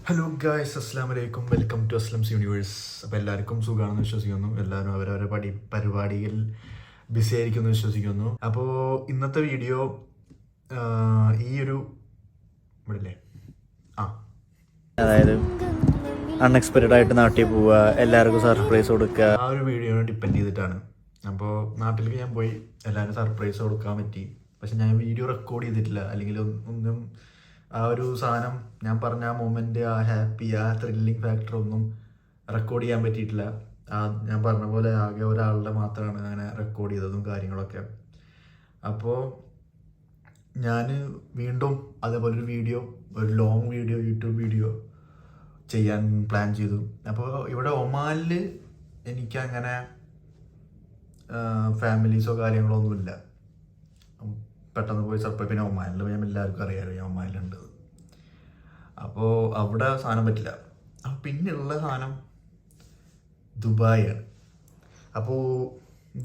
Hello guys, അസ്സാം വലൈക്കും. Welcome to Aslam's universe. അപ്പോൾ എല്ലാവർക്കും സുഖമാണെന്ന് വിശ്വസിക്കുന്നു. എല്ലാവരും അവരവരെ പരിപാടിയിൽ ബിസി ആയിരിക്കുമെന്ന് വിശ്വസിക്കുന്നു. അപ്പോൾ ഇന്നത്തെ വീഡിയോ ഈ ഒരു ഇവിടെ അതായത് അൺഎക്സ്പെക്റ്റഡ് ആയിട്ട് നാട്ടിൽ പോവുക, എല്ലാവർക്കും സർപ്രൈസ് കൊടുക്കുക, ആ ഒരു വീഡിയോനെ ഡിപ്പെൻഡ് ചെയ്തിട്ടാണ്. അപ്പോൾ നാട്ടിലേക്ക് ഞാൻ പോയി എല്ലാവരും സർപ്രൈസ് കൊടുക്കാൻ പറ്റി. പക്ഷെ ഞാൻ വീഡിയോ റെക്കോർഡ് ചെയ്തിട്ടില്ല, അല്ലെങ്കിൽ ഒന്നും ആ ഒരു സാധനം ഞാൻ പറഞ്ഞ ആ മൊമെൻ്റ്, ആ ഹാപ്പി, ആ ത്രില്ലിങ് ഫാക്ടർ ഒന്നും റെക്കോർഡ് ചെയ്യാൻ പറ്റിയിട്ടില്ല. ഞാൻ പറഞ്ഞ പോലെ ആകെ ഒരാളുടെ മാത്രമാണ് അങ്ങനെ റെക്കോർഡ് ചെയ്തതും കാര്യങ്ങളൊക്കെ. അപ്പോൾ ഞാൻ വീണ്ടും അതേപോലെ ഒരു ലോങ് വീഡിയോ, യൂട്യൂബ് വീഡിയോ ചെയ്യാൻ പ്ലാൻ ചെയ്തു. അപ്പോൾ ഇവിടെ ഒമാനിൽ എനിക്കങ്ങനെ ഫാമിലീസോ കാര്യങ്ങളോ ഒന്നുമില്ല. പെട്ടെന്ന് പോയി സർപ്രൈസ്. പിന്നെ ഒമാനിൽ ഞാൻ എല്ലാവർക്കും അറിയാമല്ലോ ഞാൻ ഒമാനിലുണ്ട്. അപ്പോൾ അവിടെ സാധനം പറ്റില്ല. അപ്പോൾ പിന്നെയുള്ള സാധനം ദുബായാണ്. അപ്പോൾ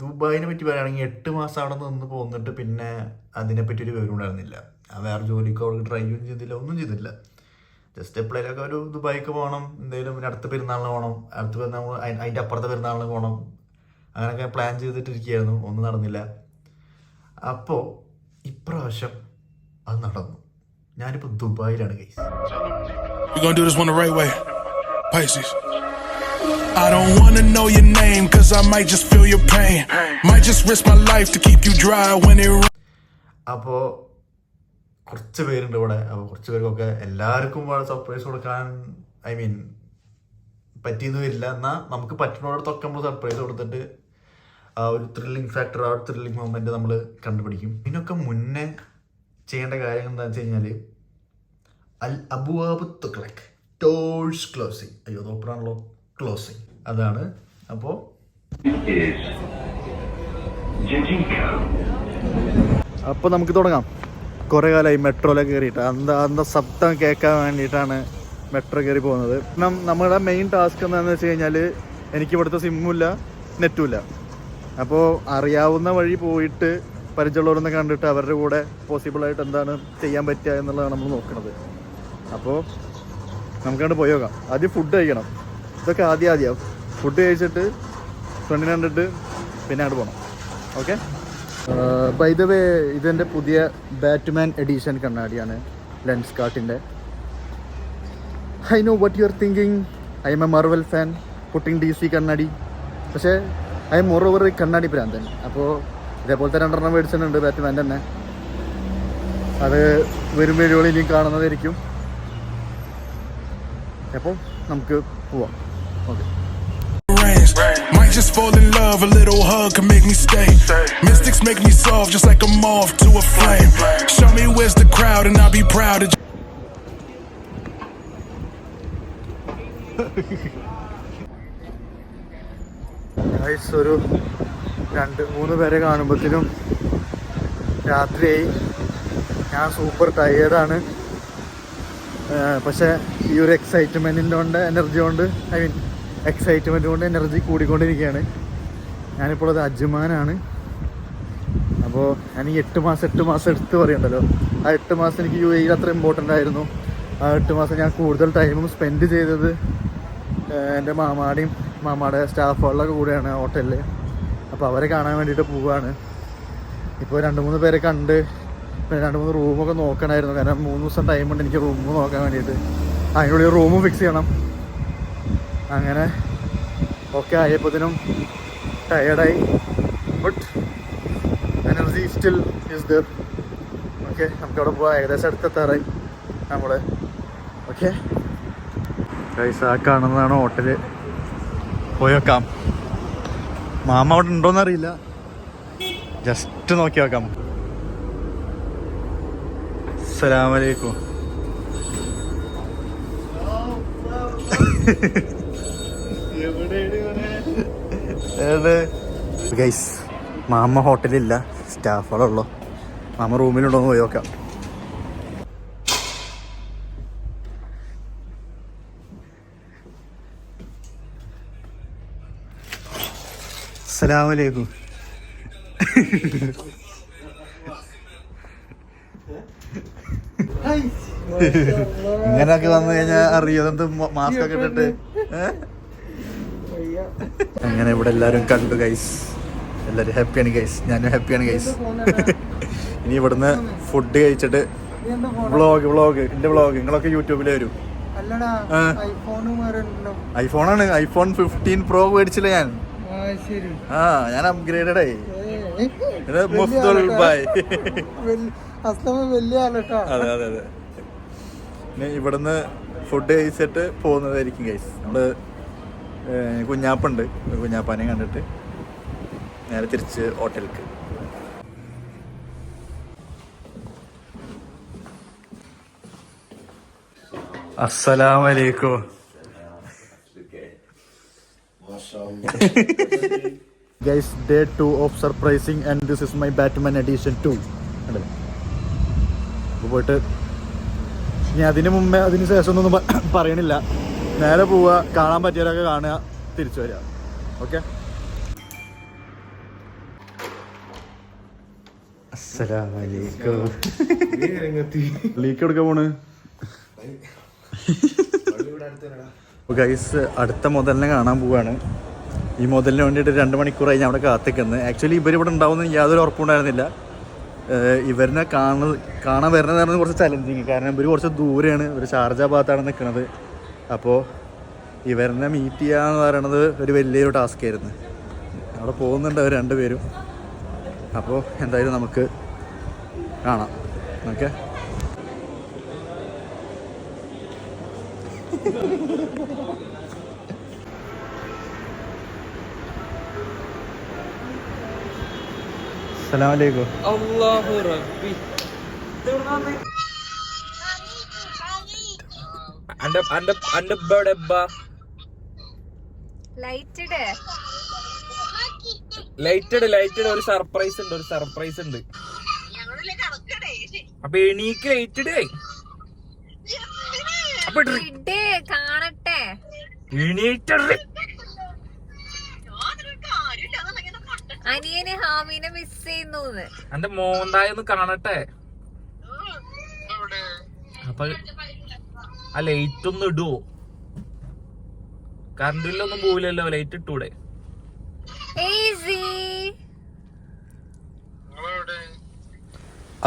ദുബായിനെ പറ്റി പറയുകയാണെങ്കിൽ 8 മാസം അവിടെ നിന്ന് പോന്നിട്ട് പിന്നെ അതിനെപ്പറ്റി ഒരു വിവരം ഉണ്ടായിരുന്നില്ല. വേറെ ജോലിക്കോ അവിടെ ട്രൈ ചെയ്തില്ല, ഒന്നും ചെയ്തില്ല. ജസ്റ്റ് എപ്പോഴേലൊക്കെ ഒരു ദുബായിക്ക് പോകണം, എന്തെങ്കിലും പിന്നെ അടുത്ത പെരുന്നാളിന് പോകണം, അടുത്ത പെരുന്നാൾ അതിൻ്റെ അപ്പുറത്തെ പെരുന്നാളിന് പോകണം, അങ്ങനെയൊക്കെ പ്ലാൻ ചെയ്തിട്ടിരിക്കുകയായിരുന്നു. ഒന്നും നടന്നില്ല. അപ്പോൾ ഇപ്രാവശ്യം അത് നടന്നു. ഞാനിപ്പോൾ ദുബായിലാണ് guys. We're gonna do this one the right way. Pisces. I don't wanna know your name, cause I might just feel your pain. Might just risk my life to keep you dry when it rains. അപ്പോൾ കുറച്ച് പേരുണ്ട് ഇവിടെ. അപ്പോൾ കുറച്ച് പേർക്കൊക്കെ എല്ലാവർക്കും surprise കൊടുക്കാൻ പറ്റിയെന്ന് വരില്ല. എന്നാൽ നമുക്ക് പറ്റുന്നിടത്തൊക്കെ നമ്മൾ സർപ്രൈസ് കൊടുത്തിട്ട് ആ ഒരു ത്രില്ലിങ് ഫാക്ടർ, ആ ഒരു ത്രില്ലിങ് മൊമെൻറ്റ് നമ്മൾ കണ്ടുപിടിക്കും. ഇതിനൊക്കെ മുന്നേ ചെയ്യേണ്ട കാര്യങ്ങൾ എന്താണെന്ന് വെച്ച് കഴിഞ്ഞാൽ അൽ അബുവാബ് തുഗ്ലക് ഡോഴ്സ് ക്ലോസിങ്. അയ്യോ ഓപ്പണാണല്ലോ, ക്ലോസിങ് അതാണ്. അപ്പോൾ നമുക്ക് തുടങ്ങാം. കുറേ കാലമായി മെട്രോയിലൊക്കെ കയറിയിട്ട് അന്ത ശബ്ദം കേൾക്കാൻ വേണ്ടിയിട്ടാണ് മെട്രോ കയറി പോകുന്നത്. നമ്മുടെ മെയിൻ ടാസ്ക് എന്താണെന്ന് വെച്ച് കഴിഞ്ഞാൽ എനിക്ക് ഇവിടുത്തെ സിമ്മുമില്ല, നെറ്റുമില്ല. അപ്പോൾ അറിയാവുന്ന വഴി പോയിട്ട് പരിചയമുള്ളവരൊന്ന് കണ്ടിട്ട് അവരുടെ കൂടെ പോസിബിളായിട്ട് എന്താണ് ചെയ്യാൻ പറ്റുക എന്നുള്ളതാണ് നമ്മൾ നോക്കുന്നത്. അപ്പോൾ നമുക്കങ്ങോട്ട് പോയി നോക്കാം. ആദ്യം ഫുഡ് കഴിക്കണം. ഇതൊക്കെ ആദ്യം ഫുഡ് കഴിച്ചിട്ട് ഫ്രണ്ടിനെ കണ്ടിട്ട് പിന്നെ അങ്ങോട്ട് പോകണം. ഓക്കെ. ബൈ ദ വേ, ഇതെൻ്റെ പുതിയ ബാറ്റ്മാൻ എഡിഷൻ കണ്ണാടിയാണ്, ലെൻസ് കാർട്ടിൻ്റെ. I know what you are thinking. I'm a Marvel fan putting DC കണ്ണാടി. പക്ഷേ ഐ എം മോർ ഓവർ കണ്ണാടി ഭ്രാന്തൻ. അപ്പോൾ ഇതേപോലത്തെ 2 മേടിച്ചിട്ടുണ്ട് ബാറ്റ്മാൻ തന്നെ. അത് വരും വീഡിയോയിൽ ഇനിയും കാണുന്നതായിരിക്കും. അപ്പോൾ നമുക്ക് പോവാം. Okay. Might just fall in love, a little hug can make me stay. Mystics make me soft, just like a moth to a flame. Show me where's the crowd and I'll be proud of. ഒരു 2-3 പേരെ കാണുമ്പോഴത്തേനും രാത്രിയായി. ഞാൻ super ടയേർഡാണ്. പക്ഷേ ഈ ഒരു എക്സൈറ്റ്മെൻറ്റിൻ്റെ കൊണ്ട്, energy കൊണ്ട്, excitement കൊണ്ട് എനർജി കൂടിക്കൊണ്ടിരിക്കുകയാണ്. ഞാനിപ്പോൾ അത് അജ്മാനാണ്. അപ്പോൾ ഞാൻ ഈ 8 മാസം എടുത്ത് പറയണ്ടല്ലോ, ആ 8 മാസം എനിക്ക് UAE അത്ര ഇമ്പോർട്ടൻ്റ് ആയിരുന്നു. ആ 8 മാസം ഞാൻ കൂടുതൽ ടൈമും സ്പെൻഡ് ചെയ്തത് എൻ്റെ മാമാടെ സ്റ്റാഫുകളിലൊക്കെ കൂടെയാണ് ഹോട്ടലിൽ. അപ്പോൾ അവരെ കാണാൻ വേണ്ടിയിട്ട് പോവുകയാണ്. ഇപ്പോൾ 2-3 പേരെ കണ്ട് പിന്നെ 2-3 റൂമൊക്കെ നോക്കണമായിരുന്നു. കാരണം 3 ദിവസം ടൈമുണ്ട് എനിക്ക് റൂം നോക്കാൻ വേണ്ടിയിട്ട്. അതിനുള്ളിൽ റൂമും ഫിക്സ് ചെയ്യണം. അങ്ങനെ ഓക്കെ ആയപ്പോഴത്തേനും ടയേർഡായി. But energy still is there. Okay, നമുക്കവിടെ പോവാം. ഏകദേശം അടുത്തെത്താറായി നമ്മൾ. ഓക്കെ ഗൈസ്, ആ കാണുന്നതാണ് ഹോട്ടല്. പോയി വെക്കാം. മാമ അവിടെ ഉണ്ടോയെന്നറിയില്ല, ജസ്റ്റ് നോക്കി വെക്കാം. അസ്സലാമു അലൈക്കും. ഗൈസ്, മാമ ഹോട്ടലില്ല, സ്റ്റാഫുകളുള്ളൂ. മാമ റൂമിലുണ്ടോന്ന് പോയി നോക്കാം. അസ്സലാമു അലൈക്കും. ഇങ്ങനെയൊക്കെ വന്നു കഴിഞ്ഞാൽ അറിയോ എന്ത് മാസ്ക് ഒക്കെ ഇട്ടിട്ട്. അങ്ങനെ ഇവിടെ എല്ലാവരും കണ്ടു ഗൈസ്, എല്ലാവരും ഹാപ്പിയാണ് ഗൈസ്, ഞാനും ഹാപ്പിയാണ് ഗൈസ്. ഇനി ഇവിടുന്ന് ഫുഡ് കഴിച്ചിട്ട് വ്ളോഗ് എന്റെ വ്ളോഗ് നിങ്ങളൊക്കെ യൂട്യൂബിൽ വരും. ഐഫോണാണ്, ഐഫോൺ 15 Pro മേടിച്ചില്ല ഞാൻ. ഞാൻ അപ്ഗ്രേഡഡ് ആയി. അതെ അതെ അതെ. ഇനി ഇവിടുന്ന് ഫുഡ് കഴിച്ചിട്ട് പോകുന്നതായിരിക്കും ഗൈസ്. നമ്മള് കുഞ്ഞാപ്പുണ്ട്, കുഞ്ഞാപ്പാനെ കണ്ടിട്ട് നേരെ തിരിച്ച് ഹോട്ടലിലേക്ക്. അസ്സലാമലൈക്കും. Guys, day 2 of surprising and this is my Batman edition 2. പോയിട്ട് ഇനി അതിന് മുമ്പേ അതിന് ശേഷം ഒന്നും പറയണില്ല. നേരെ പോവുക, കാണാൻ പറ്റിയവരൊക്കെ കാണുക, തിരിച്ചു വരിക. ഓക്കെ. അസ്സലാമലൈക്കും. ലീക്ക് എടുക്കാൻ പോണ് ഗൈസ്. അടുത്ത മുതലിനെ കാണാൻ പോവാണ്. ഈ മുതലിന് വേണ്ടിയിട്ട് 2 മണിക്കൂറായി ഞാൻ അവിടെ കാത്തിക്കുന്നത്. ആക്ച്വലി ഇവരിവിടെ ഉണ്ടാവുമെന്ന് യാതൊരു ഉറപ്പുണ്ടായിരുന്നില്ല. ഇവരിനെ കാണാൻ വരുന്നതായിരുന്നു കുറച്ച് ചലഞ്ചിങ്. കാരണം ഇവർ കുറച്ച് ദൂരെയാണ്, ഒരു ഷാർജ ഭാഗത്താണ് നിൽക്കുന്നത്. അപ്പോൾ ഇവരിനെ മീറ്റ് ചെയ്യുക എന്ന് പറയുന്നത് ഒരു വലിയൊരു ടാസ്ക് ആയിരുന്നു. അവിടെ പോകുന്നുണ്ട് അവർ 2 പേരും. അപ്പോൾ എന്തായാലും നമുക്ക് കാണാം. ഓക്കെ. അസ്സലാമലൈക്കും. അല്ലാഹു റബ്ബി. അന്റെ ബടബ ലൈറ്റഡ് ഒരു സർപ്രൈസ് ഉണ്ട്. അപ്പൊ എണീക്ക് ലൈറ്റഡ് കാണട്ടെ. അനിയന് ഹാമീനെ മിസ് ചെയ്യുന്നു. എന്റെ മോന്തായൊന്ന് കാണട്ടെ. അപ്പൊ ആ ലൈറ്റ് ഒന്ന് ഇടുവോ? കറണ്ട് ബില്ലൊന്നും പോവില്ലല്ലോ, ലൈറ്റ് ഇട്ടൂടെ?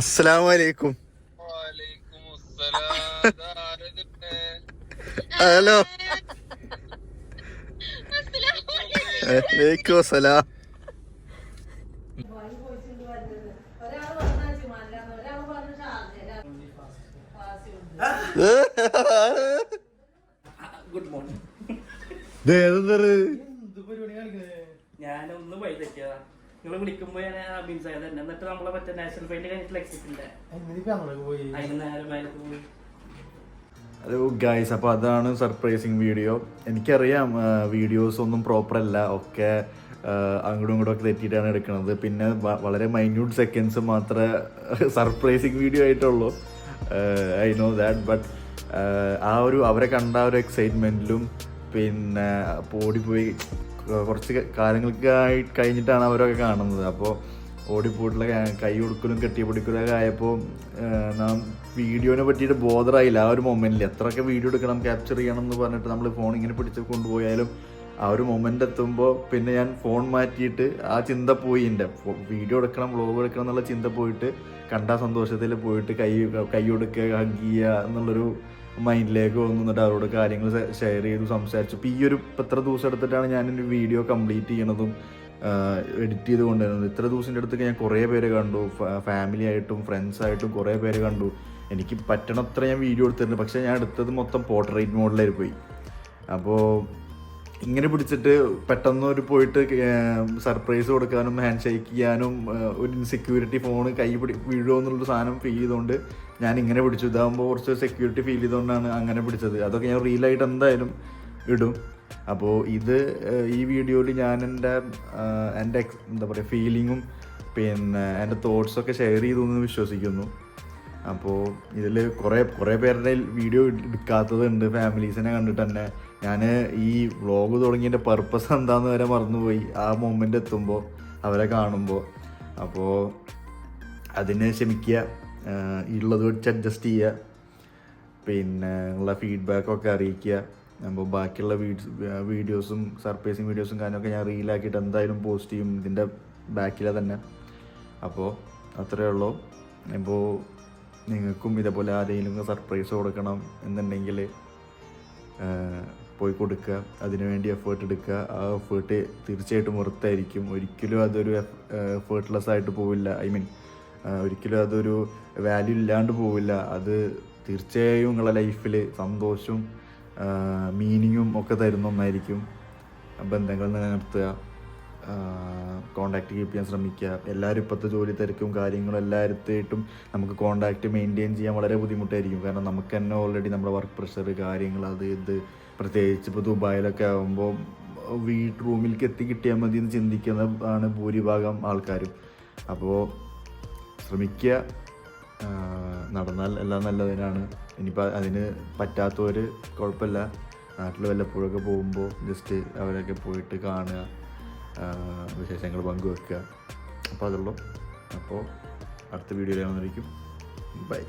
അസ്സലാമലൈക്കും. ഹലോ. വലൈക്കും അസ്സലാം. Good morning. ഞാനൊന്ന് വഴി തെറ്റിയതാ. നിങ്ങൾ വിളിക്കുമ്പോ ഞാൻ അഭിനയിച്ചത് എന്നിട്ട് നമ്മളെ മറ്റേ നാഷണൽ പെയിന്റ് കഴിഞ്ഞിട്ടുള്ള എക്സിറ്റിന്റെ അതിന് നേരം മേലക്ക് പോയി. ഹലോ ഗൈസ്, അപ്പോൾ അതാണ് സർപ്രൈസിങ് വീഡിയോ. എനിക്കറിയാം വീഡിയോസ് ഒന്നും പ്രോപ്പർ അല്ല, ഒക്കെ അങ്ങോട്ടും ഇങ്ങോട്ടും ഒക്കെ തെറ്റിയിട്ടാണ് എടുക്കുന്നത്. പിന്നെ വളരെ മൈന്യൂട്ട് സെക്കൻഡ്സ് മാത്രമേ സർപ്രൈസിങ് വീഡിയോ ആയിട്ടുള്ളൂ. I know that. ബട്ട് അവരെ കണ്ട ഒരു എക്സൈറ്റ്മെൻറ്റിലും പിന്നെ ഓടിപ്പോയി കുറച്ച് കാര്യങ്ങൾക്ക് കഴിഞ്ഞിട്ടാണ് അവരൊക്കെ കാണുന്നത്. അപ്പോൾ ഓടിപ്പോയിട്ടുള്ള കൈ കൊടുക്കലും കെട്ടിപ്പിടിക്കലൊക്കെ ആയപ്പോൾ നാം വീഡിയോനെ പറ്റിയിട്ട് ബോധറായില്ല. ആ ഒരു മൊമെൻറ്റിൽ എത്രയൊക്കെ വീഡിയോ എടുക്കണം, ക്യാപ്ചർ ചെയ്യണം എന്ന് പറഞ്ഞിട്ട് നമ്മൾ ഫോൺ ഇങ്ങനെ പിടിച്ച് കൊണ്ടുപോയാലും ആ ഒരു മൊമെൻ്റ് എത്തുമ്പോൾ പിന്നെ ഞാൻ ഫോൺ മാറ്റിയിട്ട് ആ ചിന്ത പോയി. എൻ്റെ വീഡിയോ എടുക്കണം, വ്ളോഗ് എടുക്കണം എന്നുള്ള ചിന്ത പോയിട്ട് കണ്ട സന്തോഷത്തിൽ പോയിട്ട് കൈ കൊടുക്കുക, ഹഗ് ചെയ്യുക എന്നുള്ളൊരു മൈൻഡിലേക്ക് വന്നിട്ട് അവരോട് കാര്യങ്ങൾ ഷെയർ ചെയ്തു, സംസാരിച്ചു. ഇപ്പോൾ ഈ ഒരു എത്ര ദിവസം എടുത്തിട്ടാണ് ഞാനൊരു വീഡിയോ കംപ്ലീറ്റ് ചെയ്യണതും എഡിറ്റ് ചെയ്ത് കൊണ്ടുവരുന്നത്. ഇത്ര ദിവസത്തിൻ്റെ അടുത്തൊക്കെ ഞാൻ കുറേ പേര് കണ്ടു, ഫാമിലി ആയിട്ടും ഫ്രണ്ട്സായിട്ടും കുറേ പേര് കണ്ടു. എനിക്ക് പറ്റണത്ര ഞാൻ വീഡിയോ എടുത്തിട്ടുണ്ട്. പക്ഷേ ഞാൻ എടുത്തത് മൊത്തം പോർട്രേറ്റ് മോഡിലായി പോയി. അപ്പോൾ ഇങ്ങനെ പിടിച്ചിട്ട് പെട്ടെന്ന് ഒരു പോയിട്ട് സർപ്രൈസ് കൊടുക്കാനും ഹാൻഡ് ഷേക്ക് ചെയ്യാനും ഒരു ഇൻസെക്യൂരിറ്റി, ഫോണ് കൈ വീഴുമോ എന്നുള്ളൊരു സാധനം ഫീൽ ചെയ്തുകൊണ്ട് ഞാൻ ഇങ്ങനെ പിടിച്ചു. ഇതാകുമ്പോൾ കുറച്ച് സെക്യൂരിറ്റി ഫീൽ ചെയ്തുകൊണ്ടാണ് അങ്ങനെ പിടിച്ചത്. അതൊക്കെ ഞാൻ റീലായിട്ട് എന്തായാലും ഇടും. അപ്പോൾ ഈ വീഡിയോയിൽ ഞാൻ എൻ്റെ എന്താ പറയുക ഫീലിങ്ങും പിന്നെ എൻ്റെ തോട്ട്സൊക്കെ ഷെയർ ചെയ്തു എന്ന് വിശ്വസിക്കുന്നു. അപ്പോൾ ഇതിൽ കുറേ പേരുടെ വീഡിയോ എടുക്കാത്തതുണ്ട്. ഫാമിലീസിനെ കണ്ടിട്ട് തന്നെ ഞാൻ ഈ വ്ളോഗ് തുടങ്ങിയതിൻ്റെ പർപ്പസ് എന്താണെന്ന് വരെ മറന്നുപോയി ആ മൊമെൻ്റ് എത്തുമ്പോൾ, അവരെ കാണുമ്പോൾ. അപ്പോൾ അതിനെ ക്ഷമിക്കുക, ഉള്ളത് വെച്ച് അഡ്ജസ്റ്റ് ചെയ്യുക. പിന്നെ ഉള്ള ഫീഡ്ബാക്കൊക്കെ അറിയിക്കുക. അപ്പോൾ ബാക്കിയുള്ള വീഡിയോസും സർപ്രൈസിങ് വീഡിയോസും കാര്യമൊക്കെ ഞാൻ റീലാക്കിയിട്ട് എന്തായാലും പോസ്റ്റ് ചെയ്യും ഇതിൻ്റെ ബാക്കിലെ തന്നെ. അപ്പോൾ അത്രയേ ഉള്ളൂ. ഇപ്പോൾ നിങ്ങൾക്കും ഇതേപോലെ ആരെങ്കിലും സർപ്രൈസ് കൊടുക്കണം എന്നുണ്ടെങ്കിൽ പോയി കൊടുക്കുക, അതിനുവേണ്ടി എഫേർട്ട് എടുക്കുക. ആ എഫേർട്ട് തീർച്ചയായിട്ടും വൃത്തായിരിക്കും. ഒരിക്കലും അതൊരു എഫേർട്ട്ലെസ് ആയിട്ട് പോവില്ല. ഒരിക്കലും അതൊരു വാല്യൂ ഇല്ലാണ്ട് പോവില്ല. അത് തീർച്ചയായും നിങ്ങളുടെ ലൈഫിൽ സന്തോഷവും മീനിങ്ങും ഒക്കെ തരുന്ന ഒന്നായിരിക്കും. ബന്ധങ്ങൾ നിലനിർത്തുക, കോണ്ടാക്റ്റ് കീപ്പ് ചെയ്യാൻ ശ്രമിക്കുക. എല്ലാവരും ഇപ്പോഴത്തെ ജോലി തിരക്കും കാര്യങ്ങളും എല്ലാവരുമായിട്ടും നമുക്ക് കോണ്ടാക്റ്റ് മെയിൻറ്റെയിൻ ചെയ്യാൻ വളരെ ബുദ്ധിമുട്ടായിരിക്കും. കാരണം നമുക്ക് തന്നെ ഓൾറെഡി നമ്മുടെ വർക്ക് പ്രഷർ കാര്യങ്ങൾ അത് ഇത്, പ്രത്യേകിച്ച് ഇപ്പോൾ ദുബായിലൊക്കെ ആകുമ്പോൾ റൂമിലേക്ക് കിട്ടിയാൽ മതി എന്ന് ചിന്തിക്കുന്നതാണ് ഭൂരിഭാഗം ആൾക്കാരും. അപ്പോൾ ശ്രമിക്കുക, നടന്നാൽ എല്ലാം നല്ലതിനാണ്. ഇനിയിപ്പോൾ അതിന് പറ്റാത്തവർ കുഴപ്പമില്ല, നാട്ടിൽ വല്ലപ്പോഴൊക്കെ പോകുമ്പോൾ ജസ്റ്റ് അവരൊക്കെ പോയിട്ട് കാണുക, വിശേഷങ്ങൾ പങ്കുവെക്കുക. അപ്പോൾ അതുള്ളൂ. അപ്പോൾ അടുത്ത വീഡിയോയിൽ കാണുന്നതായിരിക്കും. ബൈ.